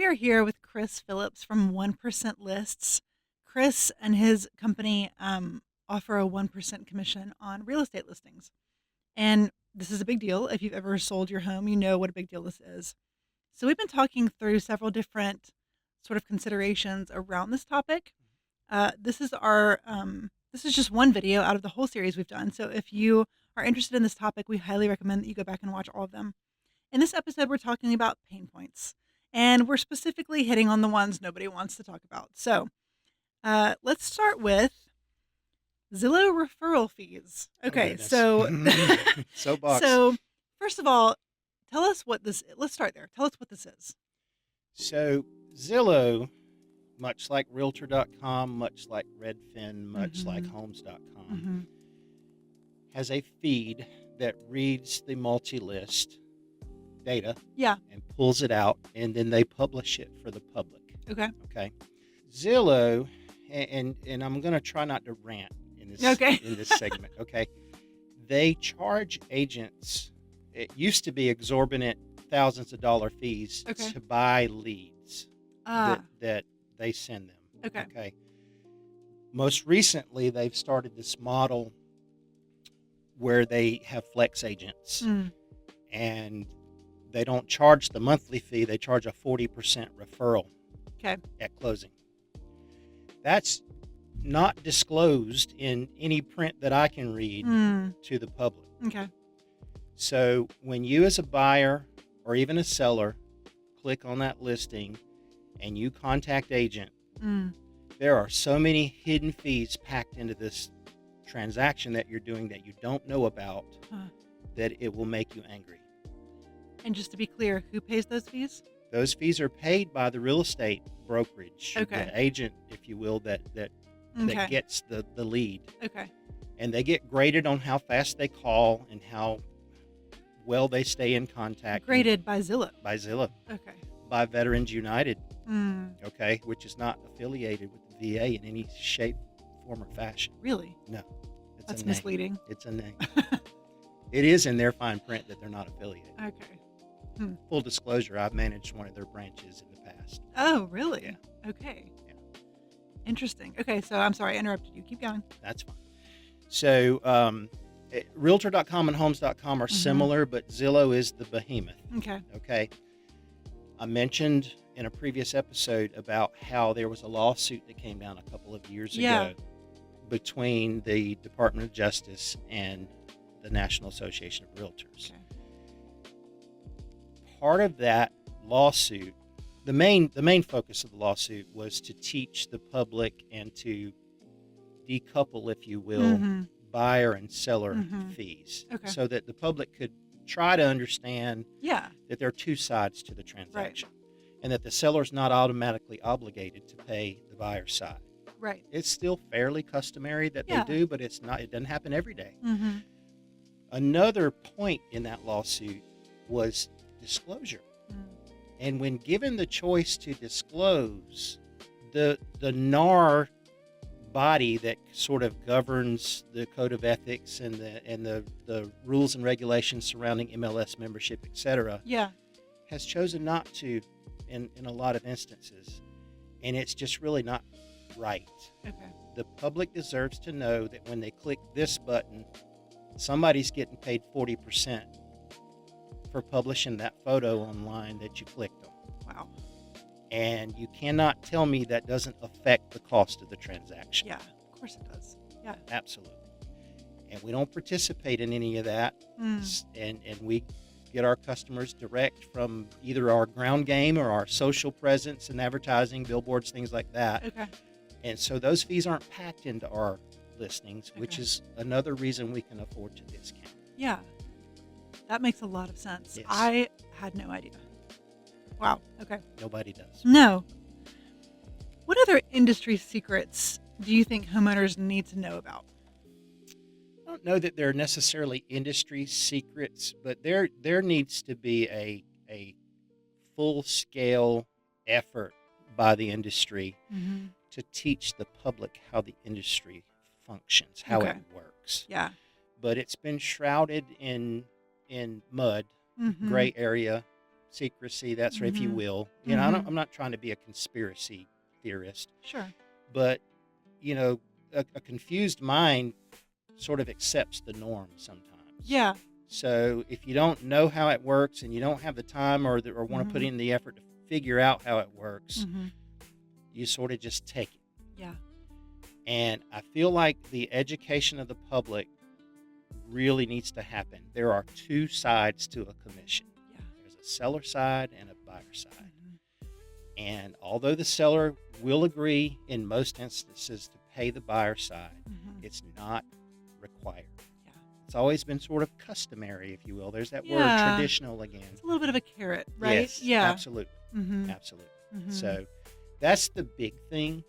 We are here with Chris Phillips from 1% Lists. Chris and his company offer a 1% commission on real estate listings. And this is a big deal. If you've ever sold your home, you know what a big deal this is. So we've been talking through several different sort of considerations around this topic. This is this is just one video out of the whole series we've done. So if you are interested in this topic, we highly recommend that you go back and watch all of them. In this episode, we're talking about pain points, and we're specifically hitting on the ones nobody wants to talk about. So let's start with Zillow referral fees. Okay, so Soapbox. so first of all, tell us what this. Let's start there. Tell us what this is. So Zillow, much like Realtor.com, much like Redfin, much like Homes.com, has a feed that reads the multi-list data Yeah. and pulls it out, and then they publish it for the public. Okay. Okay. Zillow, and I'm going to try not to rant in this in this segment. Okay. They charge agents. It used to be exorbitant thousands of dollar fees to buy leads that they send them. Okay. Most recently, they've started this model where they have flex agents, and they don't charge the monthly fee. They charge a 40% referral at closing. That's not disclosed in any print that I can read to the public. Okay. So when you as a buyer or even a seller click on that listing and you contact agent, there are so many hidden fees packed into this transaction that you're doing that you don't know about that it will make you angry. And just to be clear, who pays those fees? Those fees are paid by the real estate brokerage, the agent, if you will, that gets the lead. Okay. And they get graded on how fast they call and how well they stay in contact. Graded by Zillow. By Zillow. Okay. By Veterans United. Okay, which is not affiliated with the VA in any shape, form, or fashion. Really? No. That's misleading. It's a name. It is in their fine print that they're not affiliated. Okay. Full disclosure, I've managed one of their branches in the past. Oh, really? Yeah. Okay. Yeah. Interesting. Okay, so I'm sorry I interrupted you. Keep going. That's fine. So Realtor.com and Homes.com are similar, but Zillow is the behemoth. Okay. I mentioned in a previous episode about how there was a lawsuit that came down a couple of years ago between the Department of Justice and the National Association of Realtors. Part of that lawsuit, the main focus of the lawsuit was to teach the public and to decouple, if you will, buyer and seller fees, so that the public could try to understand that there are two sides to the transaction, and that the seller's not automatically obligated to pay the buyer's side. Right. It's still fairly customary that they do, but it's not. It doesn't happen every day. Another point in that lawsuit was disclosure. And when given the choice to disclose, the NAR body that sort of governs the code of ethics and the rules and regulations surrounding MLS membership, etc., has chosen not to in a lot of instances. And it's just really not right. The public deserves to know that when they click this button, somebody's getting paid 40% for publishing that photo online that you clicked on. Wow. And you cannot tell me that doesn't affect the cost of the transaction. Yeah, of course it does. Yeah. Absolutely. And we don't participate in any of that. And we get our customers direct from either our ground game or our social presence and advertising, billboards, things like that. And so those fees aren't packed into our listings, which is another reason we can afford to discount. Yeah. That makes a lot of sense. Yes. I had no idea. Wow. Okay. Nobody does. No. What other industry secrets do you think homeowners need to know about? I don't know that they're necessarily industry secrets, but there needs to be a full-scale effort by the industry to teach the public how the industry functions, how it works. Yeah. But it's been shrouded in mud, gray area, secrecy, that's if you Mhm. will. Mhm. I'm not trying to be a conspiracy theorist, Sure. but a confused mind sort of accepts the norm sometimes. Yeah. So if you don't know how it works and you don't have the time or want to put Mhm. in the effort to figure out how it works, Mhm. you sort of just take it. Yeah. And I feel like the education of the public really needs to happen. There are two sides to a commission. Yeah. There's a seller side and a buyer side. Mhm. And although the seller will agree in most instances to pay the buyer side, Mhm. it's not required. Yeah. It's always been sort of customary, if you will. There's that word Yeah. traditional again. It's a little bit of a carrot, right? Yes, Yeah. absolutely. Mhm. Absolutely. Mhm. So that's the big thing.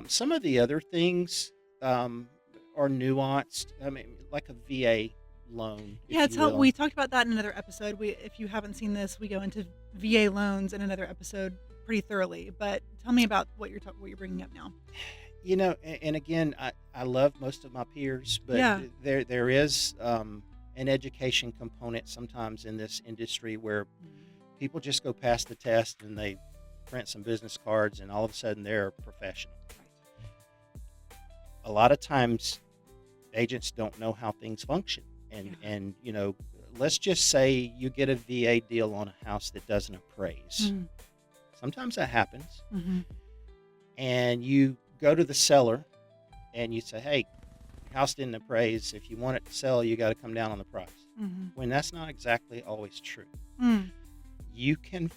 Some of the other things are nuanced. I mean, like a VA loan, Yeah, if it's you how will. we talked about that in another episode. If you haven't seen this, we go into VA loans in another episode pretty thoroughly. But tell me about what you're bringing up now. And again, I love most of my peers, but Yeah. there is an education component sometimes in this industry where people just go past the test and they print some business cards and all of a sudden they're a professional. A lot of times agents don't know how things function. Yeah. And let's just say you get a VA deal on a house that doesn't appraise. Mm. Sometimes that happens. Mm-hmm. And you go to the seller and you say, hey, your house didn't appraise. If you want it to sell, you got to come down on the price. Mm-hmm. When that's not exactly always true. Mm. You can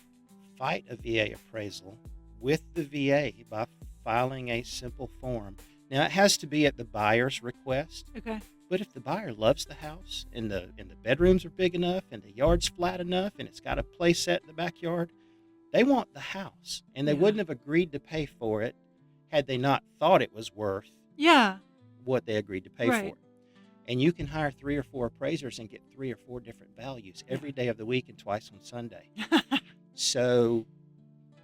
fight a VA appraisal with the VA by filing a simple form. Now, it has to be at the buyer's request. Okay. But if the buyer loves the house and the bedrooms are big enough and the yard's flat enough and it's got a play set in the backyard, they want the house. And they Yeah. wouldn't have agreed to pay for it had they not thought it was worth Yeah. what they agreed to pay Right. for. And you can hire 3 or 4 appraisers and get 3 or 4 different values every day of the week and twice on Sunday. So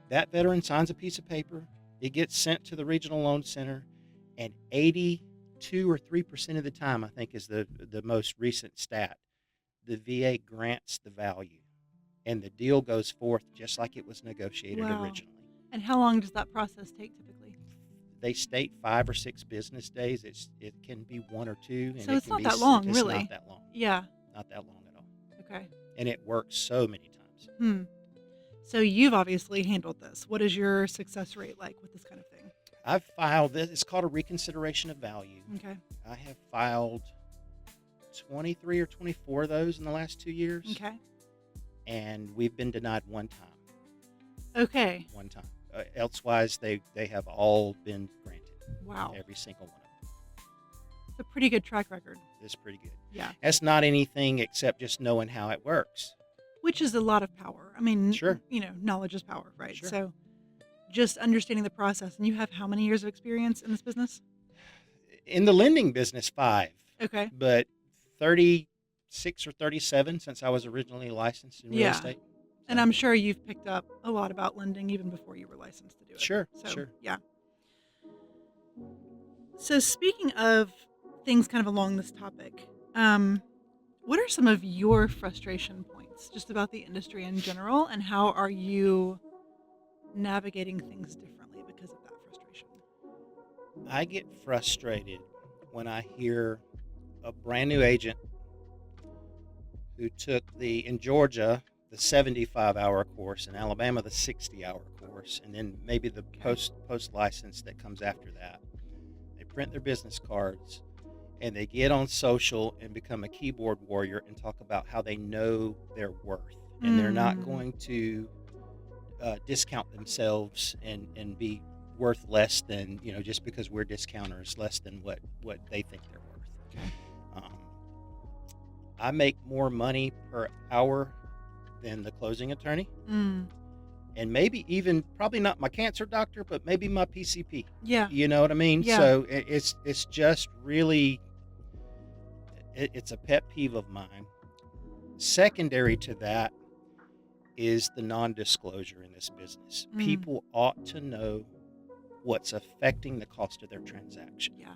that veteran signs a piece of paper. It gets sent to the regional loan center, and 82 or 3% of the time, I think is the most recent stat, the VA grants the value, and the deal goes forth just like it was negotiated Wow. originally. And how long does that process take typically? They state 5 or 6 business days. It can be 1 or 2, and So it it's can not be that long, it's really. not that long. Yeah. Not that long at all. Okay. And it works so many times. Hmm. So you've obviously handled this. What is your success rate like with this kind of thing? I've filed this. It's called a reconsideration of value. Okay. I have filed 23 or 24 of those in the last 2 years. Okay. And we've been denied one time. Okay. One time. Elsewise, they have all been granted. Wow. Every single one of them. It's a pretty good track record. It's pretty good. Yeah. That's not anything except just knowing how it works. Which is a lot of power. I mean, Sure. Knowledge is power, right? Sure. So just understanding the process. And you have how many years of experience in this business? In the lending business, 5. Okay. But 36 or 37 since I was originally licensed in real Yeah. estate. And I'm sure you've picked up a lot about lending even before you were licensed to do it. Sure. So, Sure. yeah. So speaking of things kind of along this topic, what are some of your frustration points just about the industry in general, and how are you navigating things differently because of that frustration? I get frustrated when I hear a brand new agent who took in Georgia, the 75-hour course, in Alabama, the 60-hour course, and then maybe the post license that comes after that. They print their business cards, and they get on social and become a keyboard warrior and talk about how they know their worth, and they're not going to discount themselves and be worth less than, just because we're discounters, less than what they think they're worth. Okay. I make more money per hour than the closing attorney, and maybe even probably not my cancer doctor, but maybe my PCP. Yeah. You know what I mean? Yeah. So it's just really, it's a pet peeve of mine. Secondary to that is the non-disclosure in this business. People ought to know what's affecting the cost of their transaction. Yeah.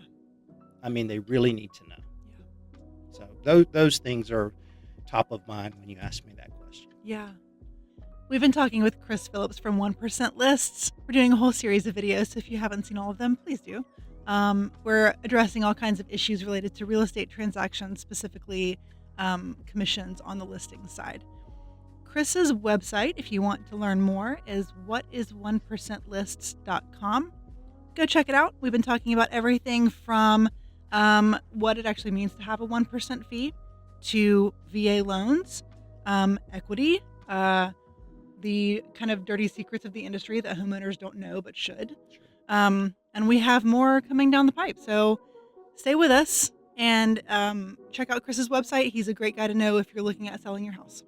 I mean, they really need to know. Yeah. So those things are top of mind when you ask me that question. Yeah. We've been talking with Chris Phillips from 1% Lists. We're doing a whole series of videos, so if you haven't seen all of them, please do. We're addressing all kinds of issues related to real estate transactions, specifically commissions on the listing side. Chris's website, if you want to learn more, is whatis1percentlists.com. Go check it out. We've been talking about everything from what it actually means to have a 1% fee to VA loans, equity, the kind of dirty secrets of the industry that homeowners don't know but should. And we have more coming down the pipe. So stay with us and check out Chris's website. He's a great guy to know if you're looking at selling your house.